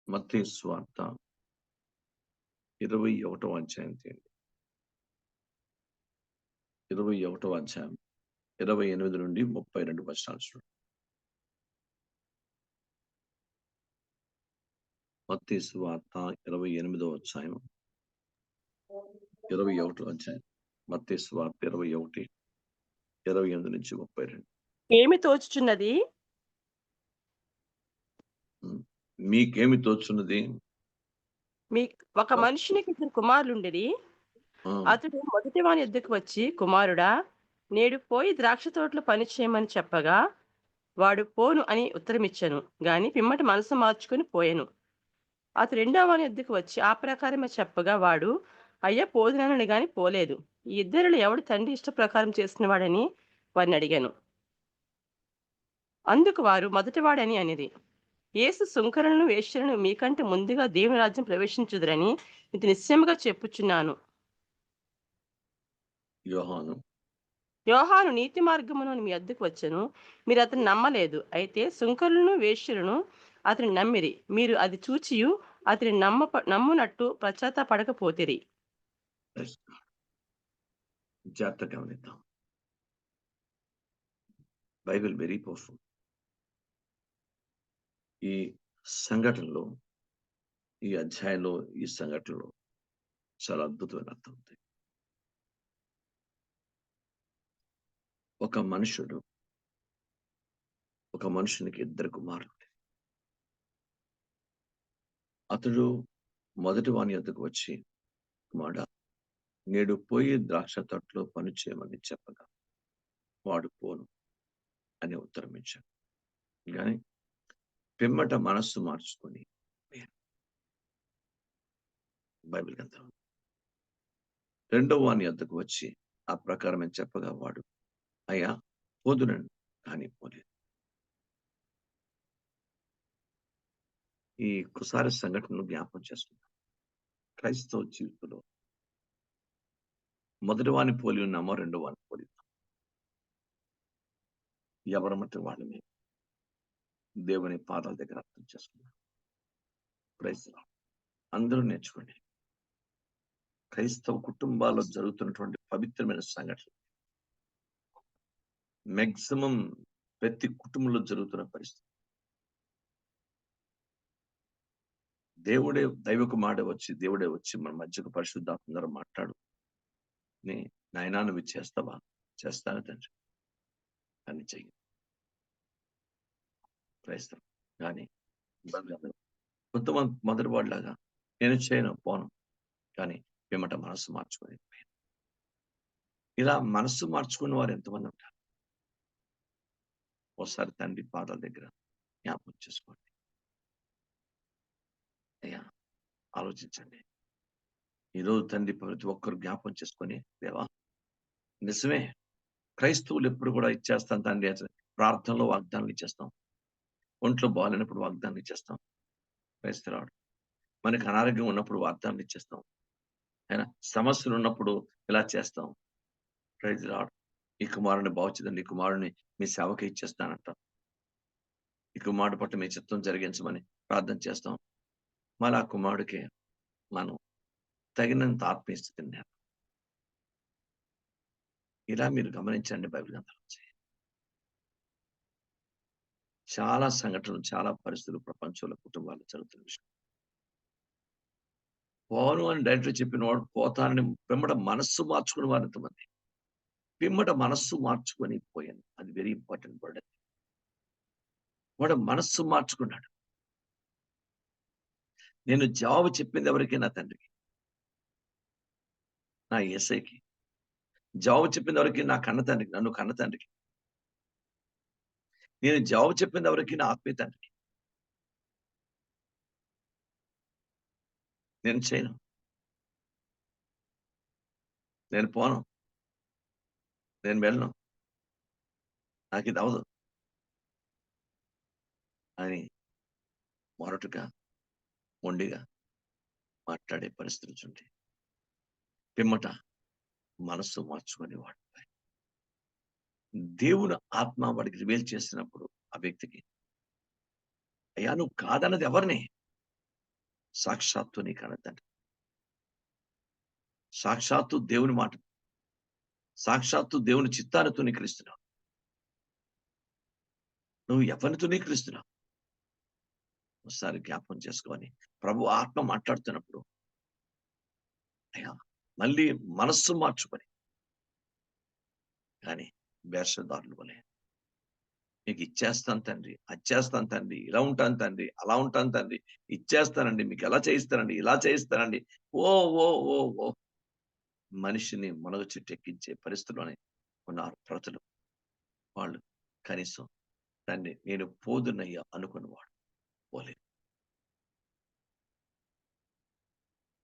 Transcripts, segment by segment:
మత్తయి సువార్త 21వ అధ్యాయం తీయండి. 21వ అధ్యాయం 28 నుండి 32 వచనాలు చూడండి. మత్తయి సువార్త 28వ అధ్యాయం 21వ అధ్యాయం మత్తయి సువార్త 21 28 నుంచి 32. ఏమి తోచుచున్నది? మీకేమి తోచున్నది? ఒక మనుషునికి 2 కుమారులుండిరి. ఆ, అతడు మొదటి వాని యొద్దకు వచ్చి, కుమారుడా, నేడు పోయి ద్రాక్ష తోటలో పని చేయమని చెప్పగా, వాడు పోను అని ఉత్తరమిచ్చెను గాని పిమ్మట మనసు మార్చుకుని పోయెను. అతడు రెండో వాని యొద్దకు వచ్చి ఆ ప్రకారమే చెప్పగా, వాడు అయ్యా పోదుననను గాని పోలేదు. ఈ ఇద్దరిలో ఎవడు తండ్రి ఇష్ట ప్రకారం చేసిన వాడని వారిని అడిగాను. అందుకు వారు మొదటివాడని అనిరి. యేసు సుంకరులను వేశ్యలను మీకంటే ముందుగా దేవుని రాజ్యం ప్రవేశించుదురని ఇది నిశ్చయముగా చెప్పుచున్నాను. యోహాను నీతి మార్గమును మీ వద్దకు వచ్చెను, మీరు అతన్ని నమ్మలేదు. అయితే సుంకరులను వేశ్యలను అతని నమ్మిరి. మీరు అది చూచియు అతని నమ్మునట్టు పశ్చాత్తాపడకపోతిరి. జాగ్రత్తగా గమనిద్దాం. Bible very powerful. ఈ సంఘటనలో, ఈ అధ్యాయంలో, ఈ సంఘటనలో చాలా అద్భుతమైన అర్థం ఉంది. ఒక మనుషునికి 2 కుమారులు. అతడు మొదటి వాని యొద్దకు వచ్చి, కుమారుడా, నేడు పోయి ద్రాక్ష తోటలో పని చేయమని చెప్పగా వాడు పోను అని ఉత్తరం ఇచ్చాడు. కానీ పిమ్మట మనస్సు మార్చుకొని బైబిల్ గ్రంథం రెండో వాని యొద్దకు వచ్చి ఆ ప్రకారమే చెప్పగా వాడు అయ్యా పోదునని కానీ పోలేదు. ఈ కుసారి సంఘటనను జ్ఞాపకం చేసుకున్నాం. క్రైస్తవ జీవితంలో మొదటి వాని పోలి ఉన్నామో రెండో వాని పోలి ఉన్నాం. ఎవరమంటే వాళ్ళని దేవుని పాదాల దగ్గర అర్థం చేసుకున్నాం. క్రైస్తవ అందరూ నేర్చుకోండి. క్రైస్తవ కుటుంబాల్లో జరుగుతున్నటువంటి పవిత్రమైన సంఘటన మాక్సిమం ప్రతి కుటుంబంలో జరుగుతున్న పరిస్థితి. దేవుడే వచ్చి మన మధ్యకు పరిశుద్ధాత్మ ద్వారా మాట్లాడు, నాయనా నువ్వు చేస్తావా? చేస్తాను తండ్రి అని చెయ్యి. క్రైస్తవం కానీ కొంతమంది మొదటి వాడిలాగా నేను చేయను, పోను, కానీ పిమ్మట మనస్సు మార్చుకొని ఇలా మనస్సు మార్చుకున్న వారు ఎంతమంది ఉంటారు? ఒకసారి తండ్రి పాదాల దగ్గర జ్ఞాపకం చేసుకోండి. అయ్యా ఆలోచించండి. ఈరోజు తండ్రి ప్రతి ఒక్కరు జ్ఞాపకం చేసుకొని, దేవా నిజమే, క్రైస్తవులు ఎప్పుడు కూడా ఇచ్చేస్తాం తండ్రి, ప్రార్థనలో వాగ్దానాలు ఇచ్చేస్తాం, ఒంట్లో బాగాలేనప్పుడు వాగ్దానాలు ఇచ్చేస్తాం. క్రైస్తవుడు మనకి అనారోగ్యం ఉన్నప్పుడు వాగ్దానాలు ఇచ్చేస్తాం, అయినా సమస్యలు ఉన్నప్పుడు ఇలా చేస్తాం. Praise Lord. ఈ కుమారుని బాగుచేదండి, ఈ కుమారుని మీ సేవకి ఇచ్చేస్తానంట, ఈ కుమారుడు పట్ల మీ చిత్తం జరిగించమని ప్రార్థన చేస్తాం. మళ్ళీ ఆ కుమారుడికి మనం తగినంత ఆత్మీయ స్థితిని ఇలా మీరు గమనించండి. బైబిల్ గ్రంథంలో చాలా సంఘటనలు, చాలా పరిస్థితులు ప్రపంచంలో కుటుంబాలు జరుగుతున్న విషయం. పోను అని డైరెక్ట్ చెప్పిన వాడు పోతానని పిమ్మట మనస్సు మార్చుకుని వారు ఎంతమంది? పిమ్మట మనస్సు మార్చుకొని పోయాను. అది వెరీ ఇంపార్టెంట్ వర్డ్. వాడు మనస్సు మార్చుకున్నాడు. నేను జవాబు చెప్పింది ఎవరికి? నా తండ్రికి, నా యేసయ్యకి. జవాబు చెప్పింది ఎవరికి? నా కన్న తండ్రికి, నన్ను కన్న తండ్రికి. నేను జవాబు చెప్పింది ఎవరికి? నా ఆత్మీయ తండ్రికి. నేను చేయను, నేను పోను, నేను వెళ్ళను, నాకు ఇది అవదు అని మొరటుగా, మొండిగా మాట్లాడే పరిస్థితులు ఉంటే పిమ్మట మనస్సు మార్చుకొని వాడు దేవుని ఆత్మ వాడికి రివీల్ చేసినప్పుడు ఆ వ్యక్తికి, అయ్యా నువ్వు కాదన్నది ఎవరిని? సాక్షాత్తు నీ కన్న తండ్రి, సాక్షాత్తు దేవుని మాట, సాక్షాత్తు దేవుని చిత్తాన్ని తునీకరిస్తున్నావు. నువ్వు ఎవరిని తునీకరిస్తున్నావు? ఒకసారి జ్ఞాపకం చేసుకొని ప్రభు ఆత్మ మాట్లాడుతున్నప్పుడు అయ్యా మళ్ళీ మనస్సు మార్చుకొని, కానీ వేషధారులు వలె మీకు ఇచ్చేస్తాను తండ్రి, అది చేస్తాను తండ్రి, ఇలా ఉంటాను తండ్రి, అలా ఉంటాను తండ్రి, ఇచ్చేస్తానండి, మీకు ఎలా చేయిస్తానండి, ఇలా చేయిస్తానండి. ఓ ఓ ఓ ఓ మనిషిని మునగ చెట్టు ఎక్కించే పరిస్థితిలోనే ఉన్నారు ప్రజలు. వాళ్ళు కనీసం తండ్రి నేను పోదునయ్యా అనుకున్నవాడు పోలేదు.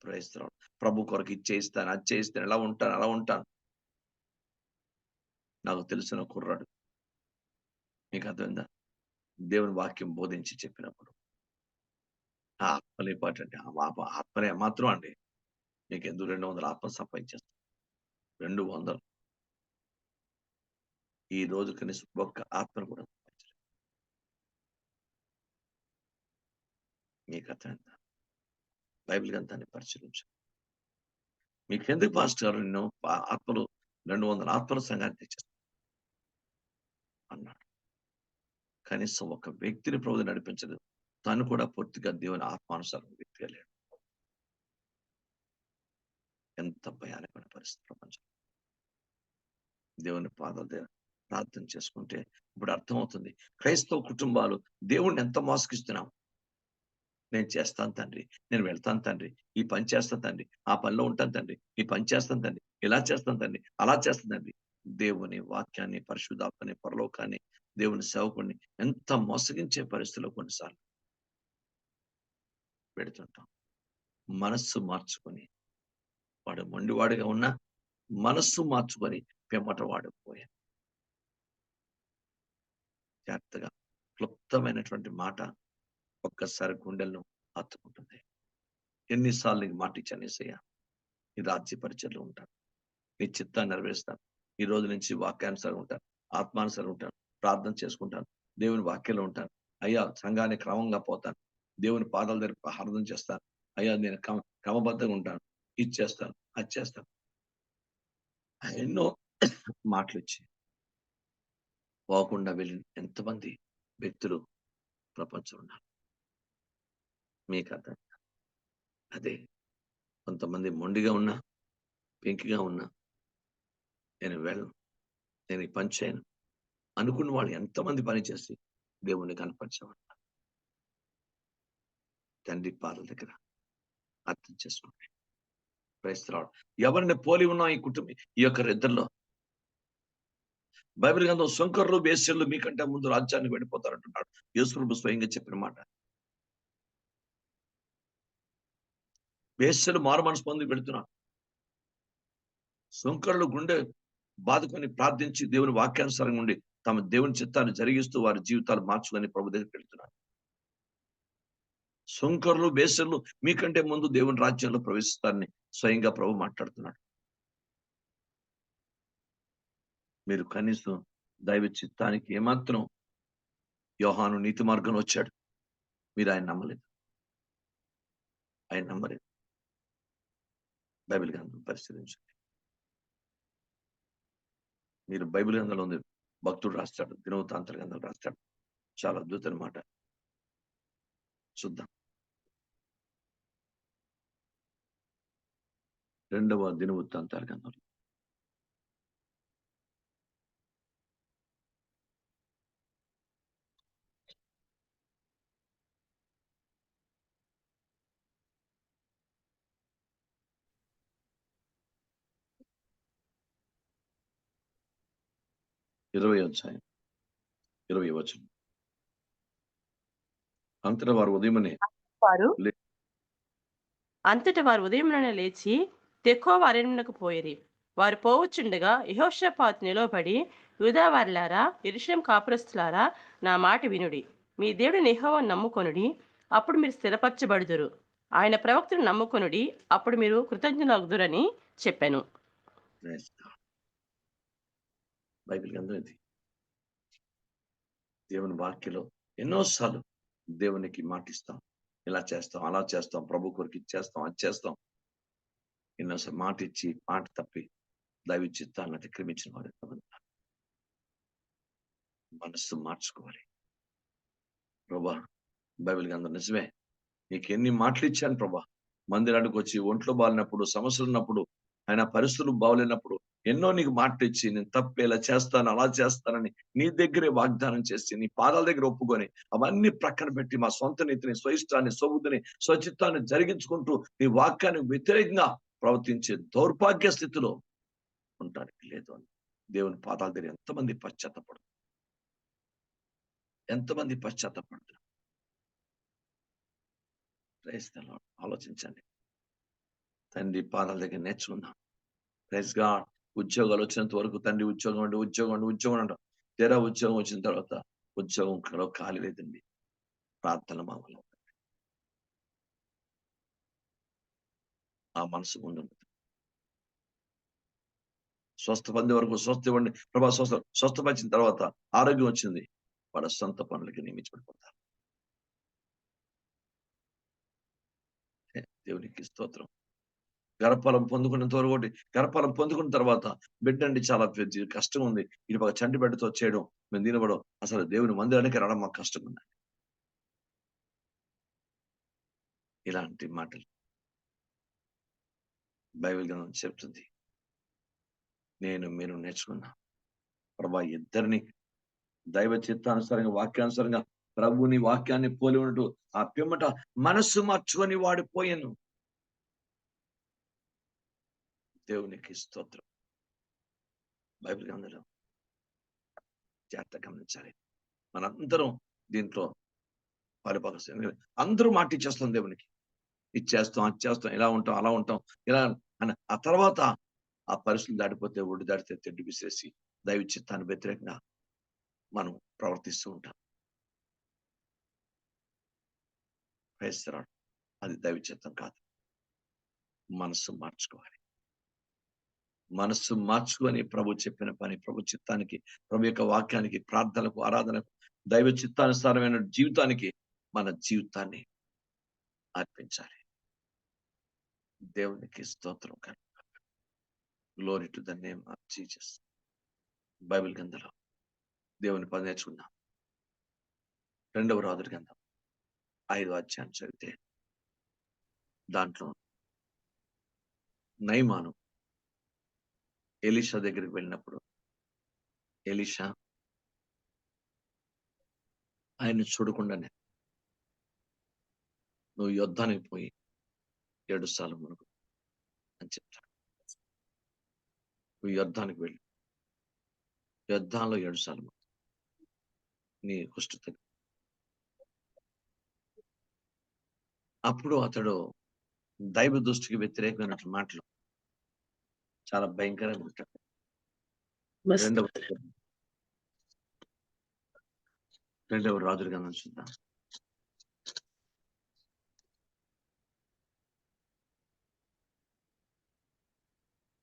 ప్రయత్నం ప్రభు కొరకు ఇచ్చేయిస్తాను, అది చేయిస్తాను, ఎలా ఉంటాను, అలా ఉంటాను. నాకు తెలిసిన కుర్రాడు, మీకు అర్థమైందా? దేవుని వాక్యం బోధించి చెప్పినప్పుడు ఆ ఆత్మలు ఇంపార్టెంట్. ఆత్మనే మాత్రం అండి. మీకు ఎందుకు 200 ఆత్మలు సంపాదించేస్తాను. 200 ఈ రోజు కనీసం ఒక్క ఆత్మను కూడా సంపాదించలేదు. మీకు అర్థమైందా? బైబిల్ గ్రంథాన్ని పరిశీలించు. మీకెందుకు పాస్టర్ గారు నేను ఆత్మలు 200 ఆత్మల సంఘాన్ని తెచ్చేస్తాను అన్నాడు. కనీసం ఒక వ్యక్తిని ప్రభువు నడిపించలేదు. తను కూడా పూర్తిగా దేవుని ఆత్మానుసారం వ్యక్తిగా లేడు. ఎంత భయానకమైన పరిస్థితి ప్రపంచం. దేవుని పాదాల దగ్గర ప్రార్థన చేసుకుంటే ఇప్పుడు అర్థమవుతుంది. క్రైస్తవ కుటుంబాలు దేవుణ్ణి ఎంత మోసగిస్తున్నాం. నేను చేస్తాను తండ్రి, నేను వెళ్తాను తండ్రి, ఈ పని చేస్తాను తండ్రి, ఆ పనిలో ఉంటాను తండ్రి, ఈ పని చేస్తాను తండ్రి, ఇలా చేస్తాను తండ్రి, అలా చేస్తాను తండ్రి. దేవుని వాక్యాన్ని, పరిశుద్ధాత్మని, పరలోకాన్ని, దేవుని సేవకుడిని ఎంత మోసగించే పరిస్థితిలో కొన్నిసార్లు పెడుతుంటాం. మనస్సు మార్చుకొని, వాడు మొండివాడిగా ఉన్నా మనస్సు మార్చుకొని పిమ్మట వాడు పోయాడు. జాగ్రత్తగా క్లుప్తమైనటువంటి మాట ఒక్కసారి గుండెలను హత్తుకుంటుంది. ఎన్నిసార్లు నీకు మాట ఇచ్చాను యేసయ్య, నీ రాజ్య పరిచయలో ఉంటాను, నీ చిత్తాన్ని నెరవేరుస్తాను, ఈ రోజు నుంచి వాక్యానుసారం ఉంటాను, ఆత్మానుసారం ఉంటాను, ప్రార్థన చేసుకుంటాను, దేవుని వాక్యంలో ఉంటాను, అయ్యా సంఘాన్ని క్రమంగా పోతాను, దేవుని పాదాల దగ్గర ప్రార్థన చేస్తాను, అయ్యా నేను క్రమబద్ధంగా ఉంటాను, ఇది చేస్తాను, అది చేస్తాను. ఎన్నో మాటలు ఇచ్చి పోకుండా వెళ్ళిన ఎంతమంది వ్యక్తులు ప్రపంచంలో ఉన్నారు. మీకు అర్థం? అదే కొంతమంది మొండిగా ఉన్నా, పెంకిగా ఉన్నా, నేను వెళ్ళను, నేను ఈ పని చేయను అనుకున్న వాళ్ళు ఎంతమంది పని చేసి దేవుణ్ణి కనపరిచేవాడు. తండ్రి పాదాల దగ్గర అర్థం చేసుకోండి. క్రైస్తవుడు ఎవరిని పోలి ఉన్నా ఈ కుటుంబం ఈ యొక్క ఇద్దరిలో బైబిల్ గ్రంథం శంకరులు వేశ్యలు మీకంటే ముందు రాజ్యానికి వెళ్ళిపోతారంటున్నాడు. యేసు ప్రభు స్వయంగా చెప్పిన మాట. వేశ్యలు మారు మనసు పొంది వెళుతున్నారు. శంకరులు గుండె బాదుకొని ప్రార్థించి దేవుని వాక్యానుసారంగా ఉండి తమ దేవుని చిత్తాన్ని జరిగిస్తూ వారి జీవితాలు మార్చుకొని ప్రభు దగ్గరికి వెళ్తున్నారు. శంకరులు వేశ్యలు మీకంటే ముందు దేవుని రాజ్యంలో ప్రవేశిస్తారని స్వయంగా ప్రభు మాట్లాడుతున్నాడు. మీరు కనీసం దైవ చిత్తానికి ఏమాత్రం యోహాను నీతి మార్గంలో వచ్చాడు, మీరు ఆయన నమ్మలేదు, ఆయన నమ్మలేదు. బైబిల్ గ్రంథం పరిశీలించండి. మీరు బైబిల్ గ్రంథంలో ఉంది, భక్తుడు రాస్తాడు, దినవృత్తాంతాల గ్రంథం రాస్తాడు. చాలా అద్భుతమైన మాట చూద్దాం. 2వ దినవృత్తాంతాల గ్రంథం 20వ అధ్యాయం 20వ వచనం. అంతటా వారు ఉదయమనే ఉదయముననే లేచి తెకోవ అరణ్యమునకు పోయిరి. వారు పోవచ్చుండగా యెహోషాపాతు నిలవబడి, యూదావారులారా, యెరూషలేము కాపురస్తులారా, నా మాట వినుడి. మీ దేవుడైన యెహోవాను నమ్ముకొనుడి, అప్పుడు మీరు స్థిరపరచబడుదురు. ఆయన ప్రవక్తను నమ్ముకొనుడి, అప్పుడు మీరు కృతజ్ఞులగుదురని చెప్పాను. బైబిల్ గ్రంథం ఇది. దేవుని వాక్యలో ఎన్నోసార్లు దేవునికి మాటిస్తాం, ఇలా చేస్తాం, అలా చేస్తాం, ప్రభు కొరకు ఇచ్చేస్తాం, అది చేస్తాం. ఎన్నోసారి మాట ఇచ్చి మాట తప్పి దైవ చిత్తాన్ని అతిక్రమించిన వారు ఎంతమంది ఉన్నారు. మనస్సు మార్చుకోవాలి. ప్రభా, బైబిల్ గ్రంథం నిజమే, నీకు ఎన్ని మాటలు ఇచ్చాను ప్రభా. మందిరానికి వచ్చి ఒంట్లో బాలినప్పుడు, సమస్యలు ఉన్నప్పుడు, ఆయన పరిస్థితులు బాగలేనప్పుడు ఎన్నో నీకు మాటలు ఇచ్చి నేను తప్పేలా చేస్తాను, అలా చేస్తానని నీ దగ్గరే వాగ్దానం చేసి నీ పాదాల దగ్గర ఒప్పుకొని అవన్నీ ప్రక్కన పెట్టి మా సొంత నీతిని, స్వయిష్టాన్ని, స్వబుద్ధిని, స్వచిత్తాన్ని జరిగించుకుంటూ నీ వాక్యానికి వ్యతిరేకంగా ప్రవర్తించే దౌర్భాగ్య స్థితిలో ఉండడానికి లేదు అని దేవుని పాదాల దగ్గర ఎంతమంది పశ్చాత్తపడుతున్నారు. Praise the lord. ఆలోచించండి. తండ్రి పాదాల దగ్గర నేర్చుకుందాం. Praise God. ఉద్యోగాలు వచ్చినంత వరకు తండ్రి ఉద్యోగం అంటాం. తీరా ఉద్యోగం వచ్చిన తర్వాత ఉద్యోగం ఖాళీ లేదండి. ప్రార్థన మామూలు ఆ మనసు ముందు స్వస్థపంది వరకు స్వస్థ ఇవ్వండి ప్రభా, స్వస్థపరిచిన తర్వాత ఆరోగ్యం వచ్చింది, వాళ్ళ సొంత పనులకి నియమించబడిపోతారు. దేవునికి స్తోత్రం. గర్భఫలం పొందుకున్నంత వరకు ఒకటి, గర్భఫలం పొందుకున్న తర్వాత బిడ్డ అండి చాలా కష్టం ఉంది. ఇది ఒక చంటి బిడ్డతో చేయడం, మేము దీనివ్వడం, అసలు దేవుని మందిరానికి రావడం మాకు కష్టం ఉంది. ఇలాంటి మాటలు బైబిల్ గ్రంథం చెప్తుంది. మీరు నేర్చుకున్నా ప్రభా, ఇద్దరిని దైవ చిత్తానుసారంగా, వాక్యానుసారంగా ప్రభుని వాక్యాన్ని పోలి ఉన్నట్టు ఆ పిమ్మట మనస్సు మార్చుకొని వాడిపోయాను. దేవునికి స్తోత్రం. బైబిల్ గ్రంథంలో జాగ్రత్త గమనించాలి. మనందరం దీంట్లో పాలుపరుస్తాం. అందరూ మాట ఇచ్చేస్తాం దేవునికి, ఇచ్చేస్తాం, అది చేస్తాం, ఇలా ఉంటాం, అలా ఉంటాం, ఇలా అని. ఆ తర్వాత ఆ పరిస్థితులు దాటిపోతే, ఒడ్డు దాటితే తెడ్డు విసిరేసి దైవ చిత్తాన్ని వ్యతిరేకంగా మనం ప్రవర్తిస్తూ ఉంటాం. క్రైస్తవుడు అది దైవ చిత్తం కాదు. మనస్సు మార్చుకోవాలి. మనస్సు మార్చుకొని ప్రభు చెప్పిన పని, ప్రభు చిత్తానికి, ప్రభు యొక్క వాక్యానికి, ప్రార్థనకు, ఆరాధనకు, దైవ చిత్తానుసారమైన జీవితానికి మన జీవితాన్ని అర్పించాలి. దేవునికి స్తోత్రం. Glory to the name of Jesus. Bible గ్రంథంలో దేవుని పని నేర్చుకుందాం. 2వ రాజుల గ్రంథం 5వ అధ్యాయం చదివితే దాంట్లో నయమాను ఎలీషా దగ్గరికి వెళ్ళినప్పుడు ఎలీషా ఆయన్ని చూడకుండానే, నువ్వు యుద్ధానికి పోయి 7 సార్లు మునుగు అని చెప్తాడు. నువ్వు యుద్ధానికి వెళ్ళి యుద్ధంలో 7 సార్లు నీ కుష్ఠత. అప్పుడు అతడు దైవ దృష్టికి వ్యతిరేకమైనట్లు మాటలు చాలా భయంకరంగా ఉంటాడు. రెండవ రాజుల గ్రంథం చూద్దాం.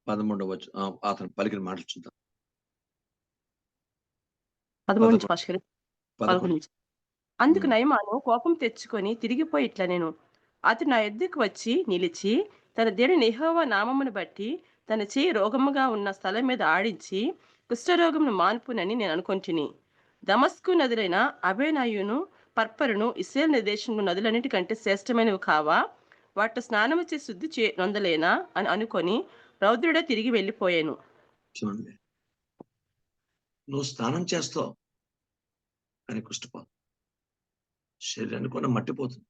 11వ అతను పలికిన మాటలు చూద్దాం. 11 అందుకు ఉమ్. నయమాను కోపం తెచ్చుకొని తిరిగిపోయి ఇట్లా నేను, అతడు నా యొద్దకు వచ్చి నిలిచి తన దేవుని యెహోవా నామమును బట్టి తన చేయి రోగముగా ఉన్న స్థలం మీద ఆడించి కుష్ఠరోగమును మాన్పునని నేను అనుకొంటిని. దమస్కు నదులైన అబేనాయును పర్పరును ఇశ్రాయేలు దేశంలో నదులన్నిటికంటే శ్రేష్టమైనవి కావా? వాటిలో స్నానము చేసి శుద్ధి నొందలేనా అని అనుకొని రౌద్రుడే తిరిగి వెళ్ళిపోయాను. చూడండి, నువ్వు స్నానం చేస్తావు కానీ కుష్ఠపోదు, శరీరానికి కూడా మట్టిపోతుంది,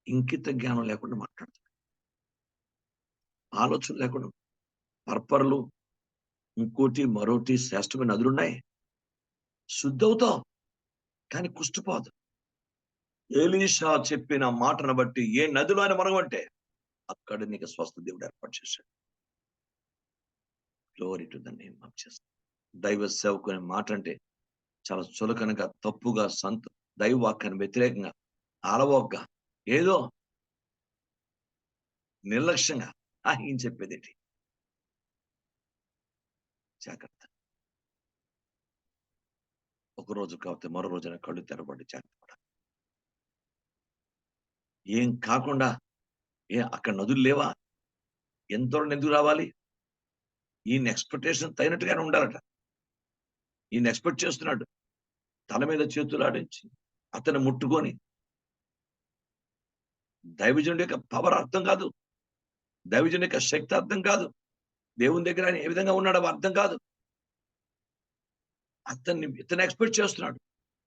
ఇంకిత జ్ఞానం లేకుండా మాట్లాడుతుంది, ఆలోచన లేకుండా. పర్పర్లు, ఇంకోటి మరోటి శ్రేష్టమైన నదులున్నాయి, శుద్ధి అవుతావు కానీ కుష్ఠపోదు. ఎలీషా చెప్పిన మాటను బట్టి ఏ నదిలో ఆయన మనగంటే అక్కడ నీకు స్వస్థ దేవుడు ఏర్పాటు చేశాడు. Glory to the name of Jesus. దైవ సేవకు అనే మాట అంటే చాలా చులకనగా, తప్పుగా, దైవ వాక్యాన్ని వ్యతిరేకంగా, అలవోగ్గా, ఏదో నిర్లక్ష్యంగా ఆయన చెప్పేదేంటి. జాగ్రత్త. ఒక రోజు కాకపోతే మరో రోజున కళ్ళు తెరబడి జాగ్రత్త. ఏం కాకుండా అక్కడ నదులు లేవా? ఎంత దూరం ఎందుకు రావాలి? ఈయన ఎక్స్‌పెక్టేషన్ తగినట్టుగానే ఉండాలట. ఈయన ఎక్స్‌పెక్ట్ చేస్తున్నాడు. తల మీద చేతులాడించి, అతన్ని ముట్టుకొని, దైవజనుడి యొక్క పవర్ అర్థం కాదు. దైవజనుడి యొక్క శక్తి అర్థం కాదు. దేవుని దగ్గర ఆయన ఏ విధంగా ఉన్నాడో అర్థం కాదు. ఇతను ఎక్స్‌పెక్ట్ చేస్తున్నాడు.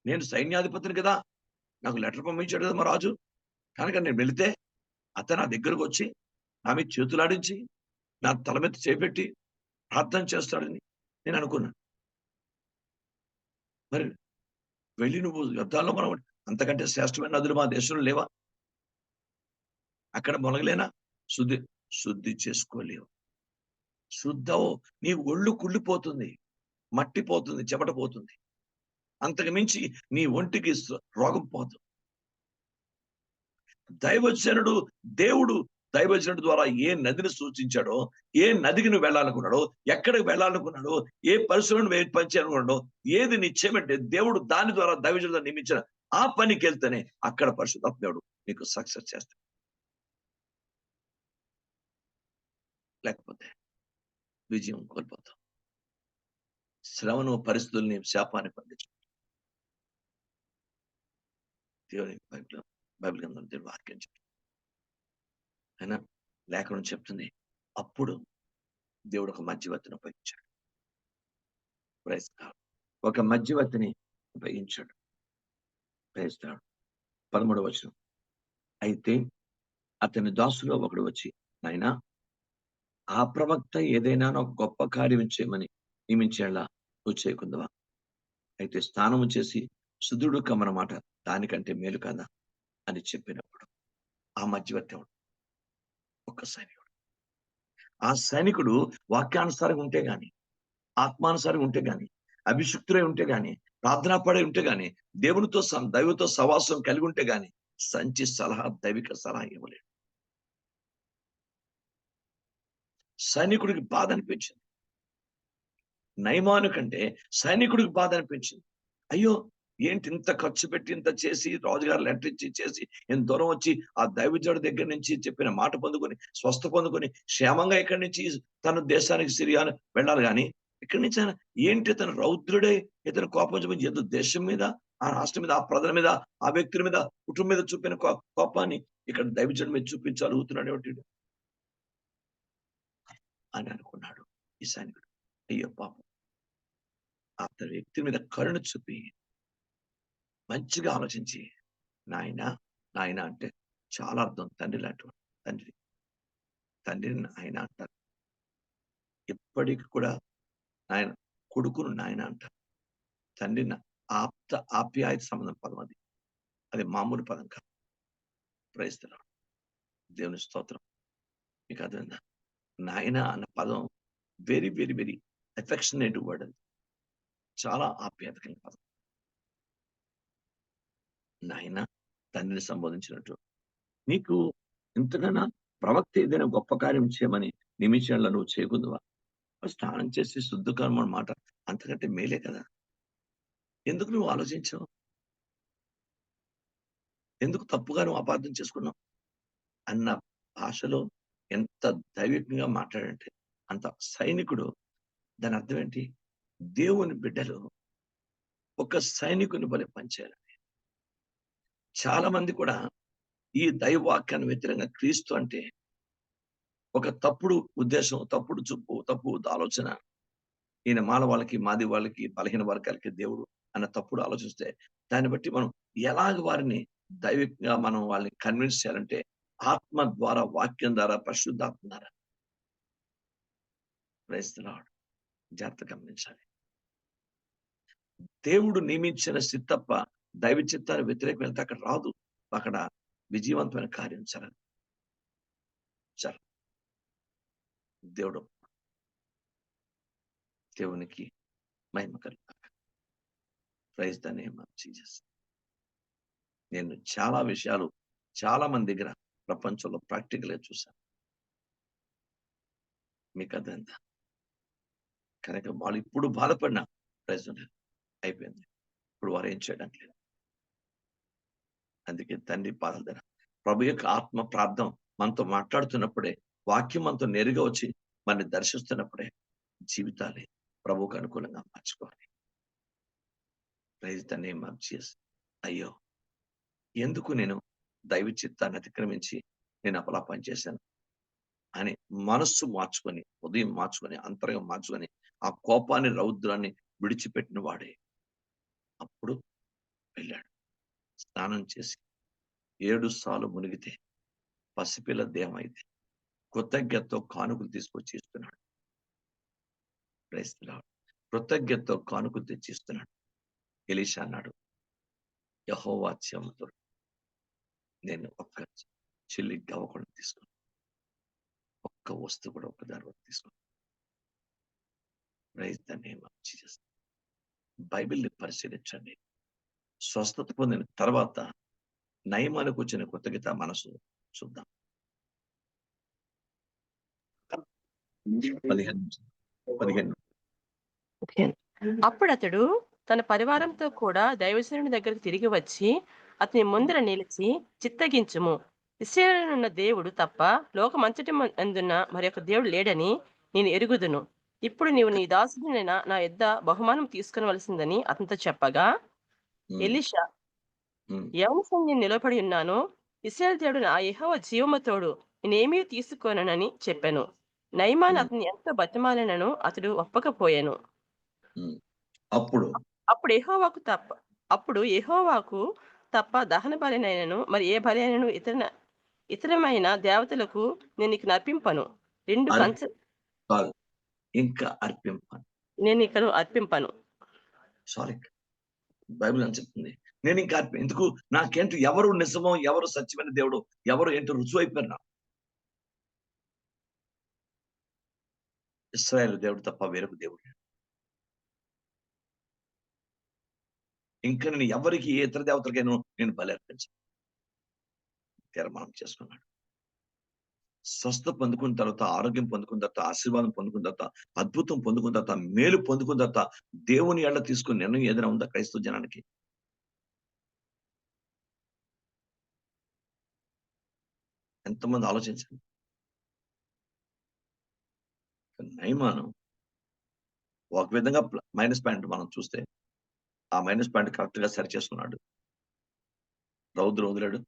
నేను సైన్యాధిపతిని కదా! నాకు లెటర్ పంపించాడు కదా మా రాజు. కనుక నేను వెళితే అతను నా దగ్గరకొచ్చి, నా మీద చేతులాడించి, నా తల మీద చేపెట్టి ప్రార్థన చేస్తాడని నేను అనుకున్నాను. మరి వెళ్లి నువ్వు యుద్ధాల్లో మనం అంతకంటే శ్రేష్టమైన నదులు మా దేశంలో లేవా? అక్కడ మునగలేనా? శుద్ధి శుద్ధి చేసుకోలేవు. శుద్ధవు నీ ఒళ్ళు కుళ్ళిపోతుంది. మట్టి పోతుంది, చెమట పోతుంది. అంతకు మించి నీ ఒంటికి రోగం పోదు. దైవజనుడు దేవుడు దైవజనుడు ద్వారా ఏ నదిని సూచించాడో, ఏ నదికి నువ్వు వెళ్ళాలనుకున్నాడో, ఎక్కడికి వెళ్ళాలనుకున్నాడో, ఏ పరిశ్రమను పంచాలనుకున్నాడో, ఏది నిశ్చయమంటే దేవుడు దాని ద్వారా దైవజనుడు నియమించిన ఆ పనికెళ్తేనే అక్కడ పరిశుద్ధాత్మ దేవుడు నీకు సక్సెస్ చేస్తాడు. లేకపోతే విజయం కోల్పోతాం. శ్రమను, పరిస్థితుల్ని, శాపాన్ని పండించు. దేవుని బైబిల్ గ్రంథంలో దేవుడు వాక్యం చెప్తుంది. అయినా లేఖనం చెప్తుంది. అప్పుడు దేవుడు ఒక మధ్యవర్తిని ఉపయోగించాడు. Praise God. ఒక మధ్యవర్తిని ఉపయోగించాడు. Praise God. 13వ వచనం. అయితే అతని దాసులో ఒకడు వచ్చి, నాయనా ఆ ప్రవక్త ఏదైనా ఒక గొప్ప కార్యం చేయమని నియమించేలా నువ్వు చేయకుందావా? అయితే స్నానము చేసి శుద్ధుడు కమ్మనమాట దానికంటే మేలు కదా అని చెప్పినప్పుడు ఆ మధ్యవర్తి ఒక సైనికుడు. ఆ సైనికుడు వాక్యానుసారంగా ఉంటే గాని, ఆత్మానుసారంగా ఉంటే గాని, అభిషిక్తుడై ఉంటే గాని, ప్రార్థనా పడి ఉంటే గాని, దైవతో సవాసం కలిగి ఉంటే గాని సంచి సలహా, దైవిక సలహా ఇవ్వలేడు. సైనికుడికి బాధ అనిపించింది. నయమాను కంటే సైనికుడికి బాధ అనిపించింది. అయ్యో! ఏంటి ఇంత ఖర్చు పెట్టి ఇంత చేసి రాజుగారు లెటర్ ఇచ్చి చేసి ఇంత దూరం వచ్చి ఆ దైవజనుడి దగ్గర నుంచి చెప్పిన మాట పొందుకొని స్వస్థ పొందుకొని క్షేమంగా ఇక్కడి నుంచి తన దేశానికి సిరియాను వెళ్ళాలి గాని ఇక్కడి నుంచి ఆయన ఏంటి ఇతను రౌద్రుడై ఇతను కోపం చూపించి ఏదో దేశం మీద ఆ రాష్ట్రం మీద ఆ ప్రజల మీద ఆ వ్యక్తుల మీద కుటుంబం మీద చూపిన కోపాన్ని ఇక్కడ దైవజనుడి మీద చూపించాలనుకుతున్నాడు ఏమిటి అని అనుకున్నాడు ఈ సైనికుడు. అయ్యో పాపం అతని వ్యక్తి మీద కరుణ చూపి మంచిగా ఆలోచించి నాయన నాయన అంటే చాలా అర్థం తండ్రి లాంటివాడు. తండ్రిని నాయన అంటారు. ఎప్పటికి కూడా నాయన కొడుకును నాయన అంటారు. తండ్రిని ఆప్యాయత సంబంధం పదం అది. అది మామూలు పదం కాదు. Praise the Lord. దేవుని స్తోత్రం. మీకు అర్థమైందా? నాయన అన్న పదం very very very affectionate word అది. చాలా ఆప్యాయత కలిగిన పదం. నాయన తండ్రిని సంబోధించినట్టు నీకు ఇంతకన్నా ప్రవక్త ఏదైనా గొప్ప కార్యం చేయమని నిమిషంలో నువ్వు చేయకుందువా? స్నానం చేసి శుద్ధ కర్మ మాట అంతకంటే మేలే కదా! ఎందుకు నువ్వు ఆలోచించావు? ఎందుకు తప్పుగా నువ్వు అపార్థం చేసుకున్నావు? అన్న భాషలో ఎంత దైవికంగా మాట్లాడంటే అంత సైనికుడు దాని అర్థం ఏంటి? దేవుని బిడ్డలు ఒక సైనికుని వలె పనిచేయాలి. చాలా మంది కూడా ఈ దైవవాక్యాన్ని వ్యతిరేకంగా క్రీస్తు అంటే ఒక తప్పుడు ఉద్దేశం, తప్పుడు చూపు, తప్పుడు ఆలోచన. ఈయన మానవాళికి, మాది వాళ్ళకి, బలహీన వర్గాలకి దేవుడు అన్న తప్పుడు ఆలోచిస్తే దాన్ని బట్టి మనం ఎలాగ వారిని దైవికంగా మనం వాళ్ళని కన్విన్స్ చేయాలంటే ఆత్మ ద్వారా, వాక్యం ద్వారా, పరిశుద్ధాత్మ ద్వారా. Praise the Lord. జాగ్రత్తగా గమనించాలి. దేవుడు నియమించిన స్థితి తప్ప దైవ చిత్తానికి వ్యతిరేకం వెళ్తే అక్కడ రాదు. అక్కడ విజయవంతమైన కార్యం జరగదు. దేవుడు దేవునికి మహిమ కలుగుగాక. Praise the name of Jesus. నేను చాలా విషయాలు చాలా మంది దగ్గర ప్రపంచంలో ప్రాక్టికల్ గా చూశాను. మీకు అర్థమైందా? కనుక వాళ్ళు ఇప్పుడు బాధపడిన ప్రయోజనం అయిపోయింది. ఇప్పుడు వారు ఏం చేయడానికి లేదు. అందుకే తండ్రి పాదాల దగ్గర ప్రభు యొక్క ఆత్మ ప్రార్థన మనతో మాట్లాడుతున్నప్పుడే, వాక్యం మనతో నేరుగా వచ్చి మనని దర్శిస్తున్నప్పుడే జీవితాన్ని ప్రభువుకు అనుకూలంగా మార్చుకోవాలి. Praise the name of Jesus. అయ్యో, ఎందుకు నేను దైవ చిత్తాన్ని అతిక్రమించి నేను అపలా పనిచేశాను అని మనస్సు మార్చుకొని, ఉదయం మార్చుకొని, అంతరంగం మార్చుకొని, ఆ కోపాన్ని, రౌద్రాన్ని విడిచిపెట్టిన వాడే అప్పుడు వెళ్ళాడు. స్నానం చేసి 7 సార్లు మునిగితే పసిపిల్ల దేహమైతే కృతజ్ఞతతో కానుకలు తీసుకొచ్చి ఇస్తున్నాడు. Praise the Lord. కృతజ్ఞతతో కానుకలు తెచ్చి ఇస్తున్నాడు. ఎలీషా అన్నాడు, యెహోవా చెమతుడు, నేను ఒక్క చిల్లి గవ్వ కూడా తీసుకోను, ఒక్క వస్తువు కూడా ఒక్కదాని కూడా తీసుకోను. Praise the name of Jesus. బైబిల్ని పరిశీలించండి. స్వస్థత పొందిన తర్వాత నయమానికి వచ్చిన కృతజ్ఞత మనసు చూద్దాం. 15 అప్పుడతడు తన పరివారంతో కూడా దైవజనుని దగ్గరకు తిరిగి వచ్చి అతని ముందర నిలిచి, చిత్తగించుము, ఇశ్రాయేలునున్న దేవుడు తప్ప లోకమంతటి అందున్న మరొక దేవుడు లేడని నేను ఎరుగుదును. ఇప్పుడు నీవు నీ దాసుడైన నా యొద్ద బహుమానం తీసుకునవలసిందని అతనితో చెప్పగా, ఉమ్, ఎలీషా, ఉమ్, ఎవరి సంగతి నిలబడి ఉన్నానో ఇశ్రాయేలు దేవుడు నా యెహోవా జీవము తోడు నేనేమీ తీసుకోనని చెప్పాను. నయమాన్ ఉమ్, అతన్ని ఎంత బతిమాలినను అతడు ఒప్పకపోయాను. ఉమ్. అప్పుడు అప్పుడు యెహోవాకు తప్ప అప్పుడు యెహోవాకు తప్ప దహన బలినైనను మరి ఏ బలి ఇతరమైన దేవతలకు నేను నీకు అర్పింపను. రెండు కంచ కాదు, ఇంకా అర్పింపాను. నేను ఇక్కడ అర్పింపను. సారీ, బైబిల్ అని చెప్తుంది. నేను ఇంకా ఎందుకు, నాకేంటో ఎవరు నిజమో, ఎవరు సత్యమైన దేవుడు, ఎవరు ఏంటో రుజువు అయిపోయారు నాకు. ఇశ్రాయేలు దేవుడు తప్ప వేరొక దేవుడు లేడు. ఇంకా నేను ఎవరికి ఏ ఇతర దేవతలకైనా నేను బలి అర్పించను తీర్మానం చేసుకున్నాడు. స్వస్థ పొందుకున్న తర్వాత, ఆరోగ్యం పొందుకున్న తర్వాత, ఆశీర్వాదం పొందుకున్న తర్వాత, అద్భుతం పొందుకున్న తర్వాత, మేలు పొందుకున్న తర్వాత దేవుని ఎడల తీసుకుని నిర్ణయం ఏదైనా ఉందా క్రైస్తవ జనానికి? ఎంతమంది ఆలోచించండి. నయమాను ఒక విధంగా మైనస్ పాయింట్ మనం చూస్తే, ఆ మైనస్ పాయింట్ కరెక్ట్ గా సరి చేసుకున్నాడు. రౌద్రం వదిలాడు,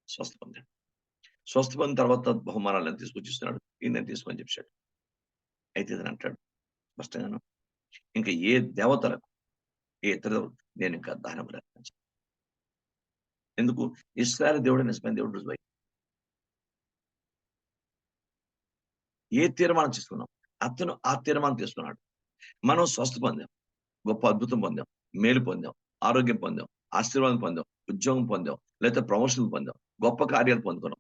స్వస్థ పొందాడు. స్వస్థ పొందిన తర్వాత బహుమానాలను తీసుకొచ్చి ఇస్తున్నాడు. ఈయన తీసుకొని చెప్పాడు. అయితే ఇతను అంటాడు స్పష్టంగాను, ఇంకా ఏ దేవతలకు, ఏ ఇతర దేవతలకు నేను ఇంకా దానములు అర్పించను. ఎందుకు? ఇశ్రాయేలు దేవుడు నిజమైన దేవుడు రుజువై. ఏ తీర్మానం చేసుకున్నాం, అతను ఆ తీర్మానం తీసుకున్నాడు. మనం స్వస్థ పొందాం, గొప్ప అద్భుతం పొందాం, మేలు పొందాం, ఆరోగ్యం పొందాం, ఆశీర్వాదం పొందాం, ఉద్యోగం పొందాం, లేదా ప్రమోషన్ పొందాం, గొప్ప కార్యాలు పొందుకున్నాం,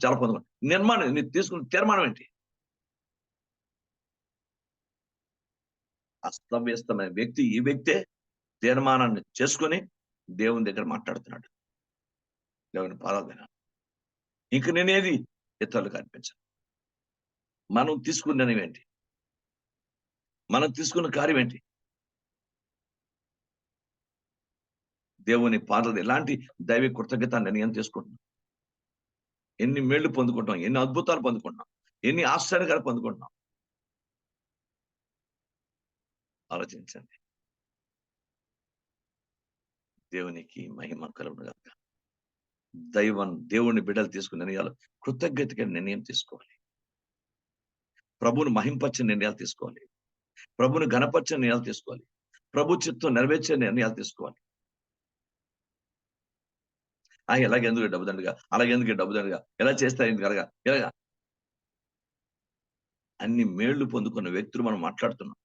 చాలా పొందుకున్నాం. నిర్మాణం, మీరు తీసుకున్న తీర్మానం ఏంటి? అస్తవ్యస్తమైన వ్యక్తి ఈ వ్యక్తే తీర్మానాన్ని చేసుకొని దేవుని దగ్గర మాట్లాడుతున్నాడు. దేవుని పాదాలు. ఇంక నేనేది ఇతరులకు అర్పించను. మనం తీసుకున్న నిర్ణయం ఏంటి? మనం తీసుకున్న కార్యం ఏంటి? దేవుని పాదాలు ఎలాంటి దైవ కృతజ్ఞత నిర్ణయం తీసుకుంటున్నాం? ఎన్ని మేళ్లు పొందుకుంటాం, ఎన్ని అద్భుతాలు పొందుకుంటున్నాం, ఎన్ని ఆశ్చర్యకాలు పొందుకుంటున్నాం? ఆలోచించండి. దేవునికి మహిమ కలుగును గాక. దేవుని బిడ్డలు తీసుకున్న నిర్ణయాలు కృతజ్ఞతగా నిర్ణయం తీసుకోవాలి. ప్రభువును మహింపరిచే నిర్ణయాలు తీసుకోవాలి. ప్రభువును ఘనపరిచే నిర్ణయాలు తీసుకోవాలి. ప్రభు చిత్తం నెరవేర్చే నిర్ణయాలు తీసుకోవాలి. ఎలాగెందుకు డబ్బు దండగా, అలాగెందుకు డబ్బు దండగా, ఎలా చేస్తా ఎందుకు కలగా, ఎలాగా అన్ని మేళ్లు పొందుకున్న వ్యక్తులు మనం మాట్లాడుతున్నాం.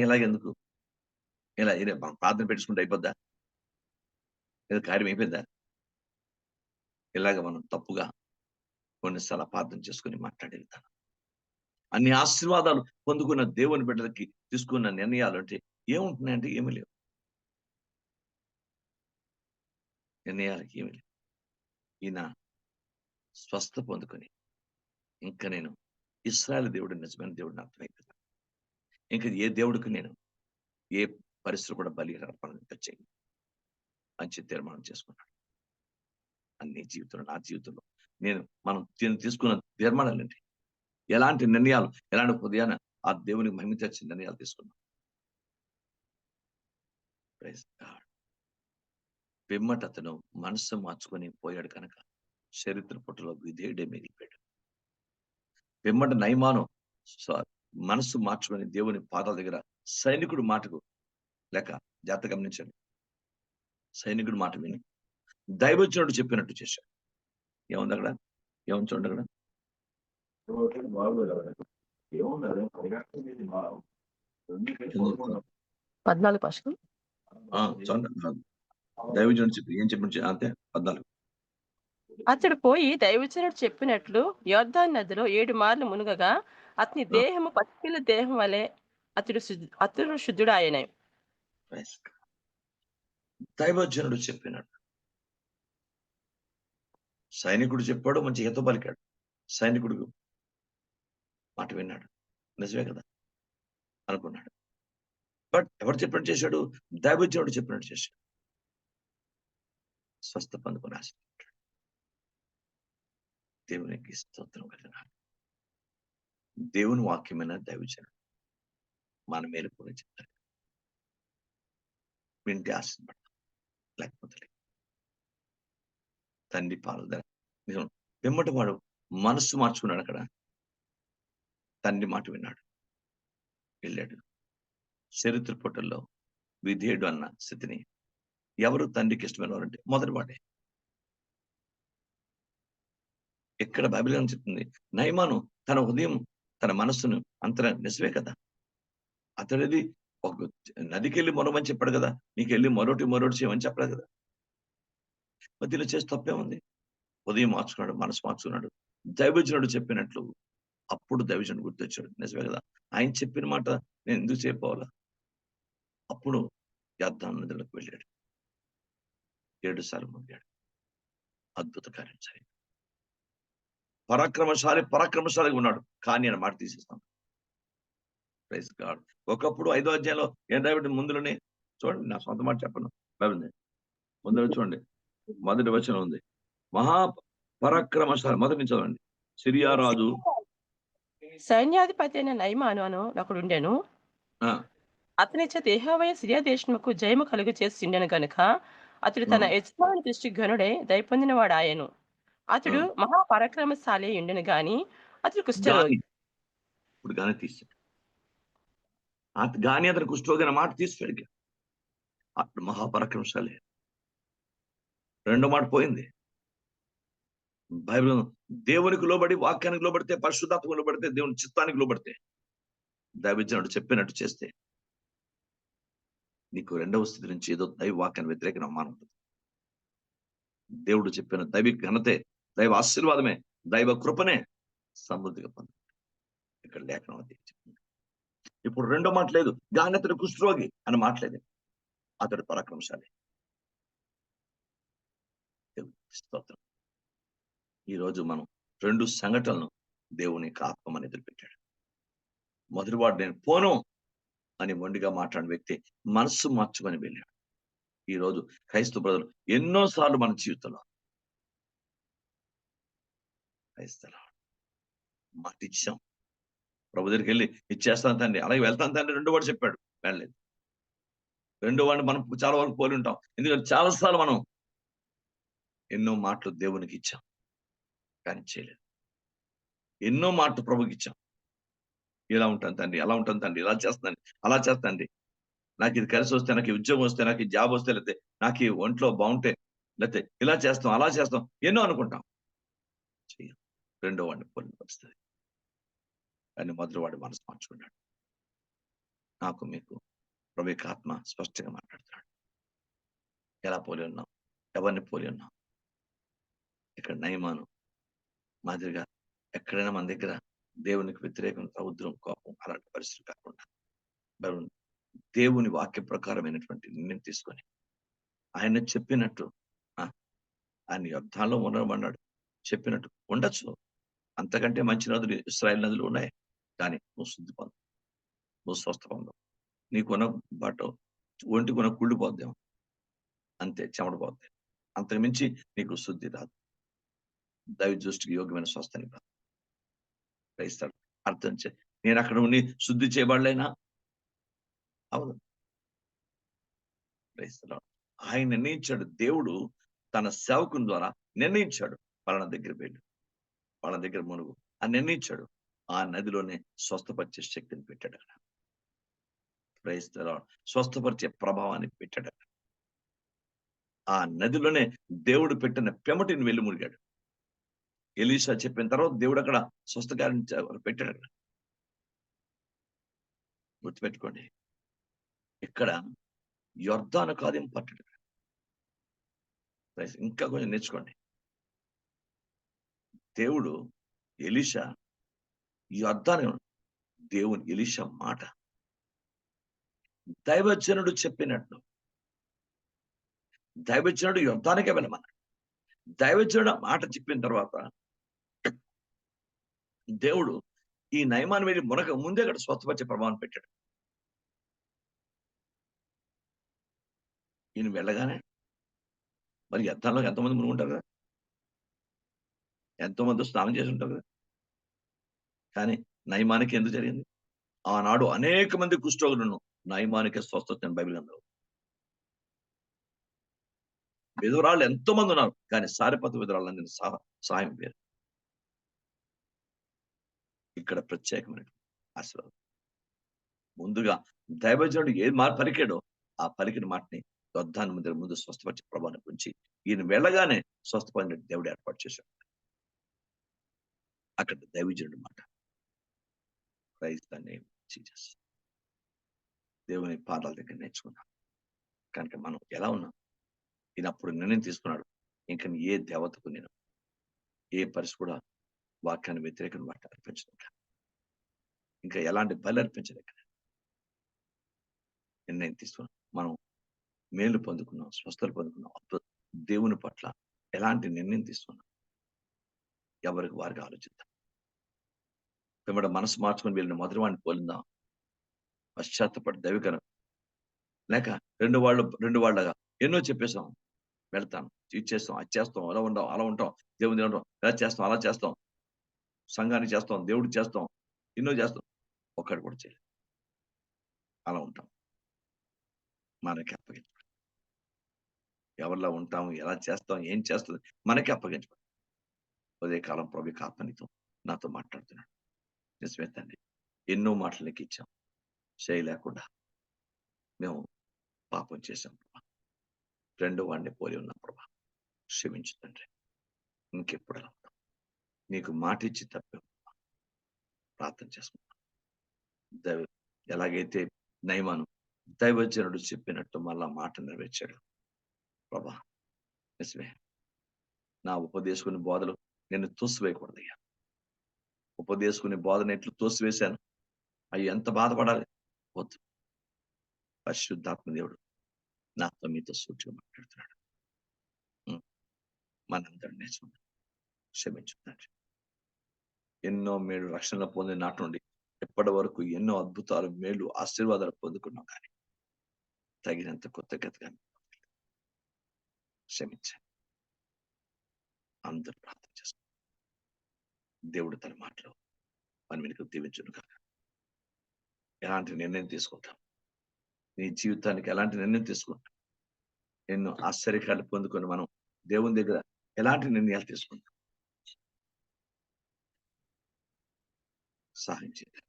ఎలాగెందుకు, ఇలా మనం ప్రార్థన పెట్టుకుంటే అయిపోద్దా? ఏదో కార్యం అయిపోయిందా? ఇలాగ మనం తప్పుగా కొన్నిసార్లు ప్రార్థన చేసుకుని మాట్లాడే విధానం. అన్ని ఆశీర్వాదాలు పొందుకున్న దేవుని బిడ్డలకి తీసుకున్న నిర్ణయాలు అంటే ఏముంటున్నాయంటే ఏమీ లేవు. నిర్ణయాలకి ఏమీ లేవు. ఈయన స్వస్థ పొందుకొని ఇంకా నేను ఇశ్రాయేలు దేవుడు నిజమైన దేవుడిని అర్థమైపోతాను. ఇంకా ఏ దేవుడికి నేను ఏ పరిస్థితి కూడా బలి అర్పణ చేయను మంచి తీర్మానం చేసుకున్నాడు. నీ జీవితంలో, నా జీవితంలో మనం తీసుకున్న తీర్మానాలండి. ఎలాంటి నిర్ణయాలు, ఎలాంటి హృదయాన ఆ దేవునికి మహిమ తెచ్చే నిర్ణయాలు తీసుకున్నాం. Praise God. పిమ్మట అతను మనస్సు మార్చుకొని పోయాడు కనుక చరిత్ర పుటలో విధేయుడే మిగిలిపోయాడు. పిమ్మట నయమాను మనస్సు మార్చుకొని దేవుని పాదాల దగ్గర సైనికుడు మాటకు లేక జాగ్రత్త గమనించండి. సైనికుడు మాట విని దైవజనుడు చెప్పినట్టు చేశాడు. ఏముంది అక్కడ? ఏముంది చూడండి అక్కడ. 14 పాస్టర్. చూడండి. దైవజనుడు చెప్పి ఏం చెప్పి అంతే 14. అతడు పోయి దైవజనుడు చెప్పినట్లు యొర్దాను నదిలో 7 మార్లు మునుగగా అతని దేహము పసిపిల్ల దేహం వలె అతడు శుద్ధుడాయెను. దైవజనుడు చెప్పినట్టు సైనికుడు చెప్పాడు, మంచి హిత పలికాడు. సైనికుడు మాట విన్నాడు. నిజమే కదా అనుకున్నాడు. బట్ ఎవరు చెప్పినట్టు చేశాడు? దైవజనుడు చెప్పినట్టు చేశాడు. స్వస్థ పొందుకొని ఆశపడ్డాడు. దేవునికి స్తోత్రం కలిగినాడు. దేవుని వాక్యమైన దైవజనుడు మన మేలు కూడా చెప్తారు. వింటే ఆశపడ్డా, లేకపోతే తండ్రి పాలన నిజం. వెమ్మటి వాడు మనస్సు మార్చుకున్నాడు. అక్కడ తండ్రి మాట విన్నాడు, వెళ్ళాడు. చరిత్ర పుటల్లో విధేయుడు అన్న స్థితిని ఎవరు తండ్రికి ఇష్టమైన వారంటే మొదటి వాడే. ఎక్కడ బైబిల్ అని చెప్తుంది, నయమాను తన ఉదయం తన మనస్సును నిజమే కదా. అతడిది ఒక నదికి వెళ్ళి మొరమని చెప్పాడు కదా, నీకు వెళ్ళి మరోటి చేయమని చెప్పలేదు కదా. మధ్యలో చేసి తప్పే ఉంది. ఉదయం మార్చుకున్నాడు, మనసు మార్చుకున్నాడు. దైవజనుడు చెప్పినట్లు అప్పుడు దైవజనుడు గుర్తొచ్చాడు. నిజమే కదా, ఆయన చెప్పిన మాట నేను ఎందుకు చెప్పాలా. అప్పుడు యొర్దాను నదిలోకి వెళ్ళాడు. 7 సార్లు మునిగాడు. అద్భుత కార్యం జరిగింది. పరాక్రమశాలిగా ఉన్నాడు. కానీ ఆయన మాట తీసేస్తాం. Praise God. ఒకప్పుడు 5వ అధ్యాయంలో ఏం రాయబడి ముందులోనే చూడండి, నా సొంత మాట చెప్పను. బైబిల్ ముందులో చూడండి, మొదటి వచనం ఉంది. మహా పరాక్రమశాలి. మొదటి నుంచి చదవండి. సిరియా రాజు సైన్యాధిపతి అయిన నయమాను అను ఒకడు ఉండెను. అతని చేత యెహోవా సిరియా దేశముకు జయము కలుగ చేసిండెను గనుక అతడు తన యజమాని దృష్టి ఘనుడై దయపొందిన వాడు ఆయను. అతడు మహాపరాక్రమశాలి ఉండెను గాని అతడు కుష్ఠరోగి. ఇప్పుడు గాని తీసాడు. గాని అతను కుష్ఠరోగి అనే మాట తీసాడు. అప్పుడు మహాపరాక్రమశాలి. రెండో మాట పోయింది. బైబిల్ దేవునికి లోబడి, వాక్యానికి లోబడితే, పరిశుద్ధాత్మకు లోబడితే, దేవుని చిత్తానికి లోబడితే, దైవజనుడు చెప్పినట్టు చేస్తే నీకు రెండవ స్థితి నుంచి ఏదో దైవ వాక్యాన్ని వ్యతిరేక అవమానం ఉంటుంది. దేవుడు చెప్పిన దైవిక ఘనతే, దైవ ఆశీర్వాదమే, దైవ కృపనే సమృద్ధిగా పొంది ఇక్కడ లేఖనం అది చెప్తుంది. ఇప్పుడు రెండో మాట లేదు. గాని అతడు కుష్ఠరోగి అని మాట్లాడేది. అతడు పరాక్రమశాలి. స్తోత్రం. ఈ రోజు మనం 2 సంఘటనలను దేవుని ఆత్మని ఎదురుపెట్టాడు. మొదటివాడు నేను పోను అని మొండిగా మాట్లాడిన వ్యక్తి మనస్సు మార్చుకొని వెళ్ళాడు. ఈ రోజు క్రైస్తవ బ్రదర్లు ఎన్నోసార్లు మన జీవితంలో మాట ఇచ్చాం. ప్రభు దగ్గరికి వెళ్ళి ఇచ్చేస్తాను తండ్రి, అలాగే వెళ్తాను తండ్రి, రెండో వాడు చెప్పాడు, వెళ్ళలేదు. రెండో వాడిని మనం చాలా వరకు పోలి ఉంటాం. ఎందుకంటే చాలాసార్లు మనం ఎన్నో మాటలు దేవునికి ఇచ్చాం, కానీ చేయలేదు. ఎన్నో మాటలు ప్రభుకి ఇచ్చాం. ఇలా ఉంటాను తండ్రి, అలా ఉంటాను తండ్రి, ఇలా చేస్తాను, అలా చేస్తాండి, నాకు ఇది కలిసి వస్తే, నాకు ఉద్యోగం వస్తే, నాకు జాబ్ వస్తే, లేకపోతే నాకు ఒంట్లో బాగుంటే, లేకపోతే ఇలా చేస్తాం, అలా చేస్తాం, ఎన్నో అనుకుంటాం. చెయ్యం. రెండో వాడిని పోలిన పరిస్థితి. కానీ మొదటి వాడు మనసు మార్చుకున్నాడు. నాకు మీకు ప్రభు ఆత్మ స్పష్టంగా మాట్లాడుతున్నాడు. ఎలా పోలి ఉన్నాం, ఎవరిని పోలి ఉన్నాం? ఇక్కడ నయమాను మాదిరిగా ఎక్కడైనా మన దగ్గర దేవునికి వ్యతిరేకం, సముద్రం, కోపం అలాంటి పరిస్థితులు కాకుండా దేవుని వాక్య ప్రకారమైనటువంటి నిర్ణయం తీసుకొని ఆయన చెప్పినట్టు, ఆయన యుద్ధాల్లో ఉండమన్నాడు, చెప్పినట్టు ఉండొచ్చు. అంతకంటే మంచి నదులు, ఇశ్రాయేల్ నదులు ఉన్నాయి. కానీ నువ్వు శుద్ధి పొందు, నువ్వు స్వస్థ పొందవు. నీకున్న బాట ఒంటికున్న కుళ్ళిపోద్దాం, అంతే, చెమటపోద్ది. అంతకు మించి నీకు శుద్ధి రాదు. దైవ దృష్టికి యోగ్యమైన స్వస్థని రాదు. క్రైస్తవుడు అర్థం చే నేను అక్కడ ఉండి శుద్ధి చేయబడలేనా? అవును. క్రైస్తవుడు ఆయన నిర్ణయించాడు. దేవుడు తన సేవకుని ద్వారా నిర్ణయించాడు. పలానా దగ్గర వెళ్ళు. వాళ్ళ దగ్గర మునుగు అని నిర్ణయించాడు. ఆ నదిలోనే స్వస్థపరిచే శక్తిని పెట్టాడు అక్కడ. Praise the Lord. స్వస్థపరిచే ప్రభావాన్ని పెట్టాడు అక్కడ. ఆ నదిలోనే దేవుడు పెట్టిన పిమ్మటిని వెళ్లి మునిగాడు. ఎలీషా చెప్పిన తర్వాత దేవుడు అక్కడ స్వస్థకార్యం పెట్టాడు అక్కడ. గుర్తుపెట్టుకోండి. ఇక్కడ యొర్దాను కార్యం పట్టడు. ఇంకా కొంచెం నేర్చుకోండి. దేవుడు ఎలీషా యొర్దాను దేవుని ఎలీషా మాట దైవజనుడు చెప్పినట్లు దైవజనుడు యుద్ధానికే వెళ్ళమన్నాడు. దైవజనుడు మాట చెప్పిన తర్వాత దేవుడు ఈ నయమాన్ని వెళ్ళి మునక ముందే అక్కడ స్వస్థపరిచే ప్రభావం పెట్టాడు. ఈయన వెళ్ళగానే మరి యుద్ధంలో ఎంతమంది మునుగుంటారు కదా, ఎంతో మంది స్నానం చేసి ఉంటారు కదా. కానీ నయమానికి ఎందుకు జరిగింది? ఆనాడు అనేక మంది కుష్ఠరోగులను నయమానికి స్వస్థత బైబిల్ గ్రంథంలో. విధవరాళ్ళు ఎంతో మంది ఉన్నారు, కానీ సారిపత విధవరాళ్ళందరినీ సహాయం పేరు. ఇక్కడ ప్రత్యేకమైన ఆశీర్వాదం. ముందుగా దైవజనుడు ఏ పలికాడో ఆ పలికిన మాటని యుద్ధాన్ని ముందు స్వస్థపరిచే ప్రభావం గురించి ఈయన వెళ్ళగానే స్వస్థపడిన దేవుడు ఏర్పాటు చేశాడు. అక్కడ దైవజనుడి మాట. Praise the name Jesus. దేవుని పాదాల దగ్గర నేర్చుకున్నాం. కనుక మనం ఎలా ఉన్నాం? ఈయన అప్పుడు నిర్ణయం తీసుకున్నాడు. ఇంకా ఏ దేవతకు నేను ఏ పరిస్థితి కూడా వాక్యాన్ని వ్యతిరేకంగా వాటి అర్పించడం, ఇంకా ఎలాంటి బలి అర్పించలేక నిర్ణయం తీసుకున్నాం. మనం మేలు పొందుకున్నాం, స్వస్థలు పొందుకున్నాం. దేవుని పట్ల ఎలాంటి నిర్ణయం తీసుకున్నాం? ఎవరికి వారికి ఆలోచిద్దాం. పిమ్మట మనసు మార్చుకొని వెళ్ళిన మొదటి వాడిని పోలిందాం. పశ్చాత్తపడి దైవికరం లేక రెండు వాళ్ళగా ఎన్నో చెప్పేసాం. వెళ్తాం, ఇది చేస్తాం, అది చేస్తాం, అలా ఉంటాం, అలా ఉంటాం, దేవుని ఉంటాం, ఇలా చేస్తాం, అలా చేస్తాం, సంఘానికి చేస్తాం, దేవుడికి చేస్తాం, ఎన్నో చేస్తాం. ఒక్కడు కూడా చేయలేదు. అలా ఉంటాం. మనకి అప్పగించబడి ఎవరిలా ఉంటాం, ఎలా చేస్తాం, ఏం చేస్తుంది మనకి అప్పగించబడి ఉదయకాలం ప్రభు ఆత్మనితో నాతో మాట్లాడుతున్నాడు. నిజమే తండ్రి, ఎన్నో మాటలు నీకు ఇచ్చాం, చేయలేకుండా మేము పాపం చేశాం ప్రభా. రెండో వాడిని పోలి ఉన్నాం ప్రభా, క్షమించు తండ్రి. ఇంకెప్పుడు అలా ఉంటాం. నీకు మాట ఇచ్చి తప్పే ప్రార్థన చేసుకుంటాం. ఎలాగైతే నయమాను దైవజనుడు చెప్పినట్టు మళ్ళా మాట నెరవేర్చాడు ప్రభా. నిజమే, నా ఉపదేశకుని బోధలు నేను తోసివేయకూడదయ్యా. ఉపదేశకుని బోధన ఎట్లు తోసివేశాను, అవి ఎంత బాధపడాలి? వద్దు. పరిశుద్ధాత్మ దేవుడు నాతో మీతో సూటిగా మాట్లాడుతున్నాడు. మనందరం నేర్చుకుందాం. క్షమించుకుంటాడు. ఎన్నో మేలు రక్షణలో పొందిన నాటి నుండి ఎప్పటి వరకు ఎన్నో అద్భుతాలు, మేలు, ఆశీర్వాదాలు పొందుకున్నాం. కానీ తగినంత కృతజ్ఞతగా క్షమించండి. అందరూ ప్రార్థన చేసుకుంటాం. దేవుడు తన మాటలో మన వెనుక దీవించును కాక. ఎలాంటి నిర్ణయం తీసుకుంటాం? నీ జీవితానికి ఎలాంటి నిర్ణయం తీసుకుంటాం? ఎన్నో ఆశ్చర్యకాలు పొందుకొని మనం దేవుని దగ్గర ఎలాంటి నిర్ణయాలు తీసుకుంటాం? సహాయం చేయండి.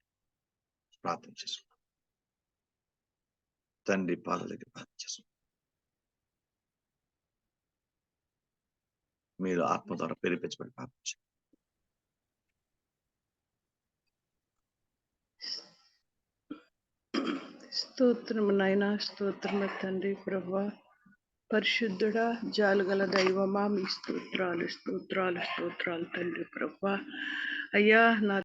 ప్రార్థన చేసుకుంటాం. తండ్రి పాదాల దగ్గర ప్రార్థన చేసుకుంటాం. మీరు ఆత్మ ద్వారా ప్రేరేపించబడి ప్రార్థించండి. స్తోత్రము నాయనా, స్తోత్రము తండ్రి. ప్రభా పరిశుద్ధుడా, జాలుగల దైవమా, మీ స్తోత్రాలు స్తోత్రాలు స్తోత్రాలు తండ్రి. ప్రభా అయ్యా, నా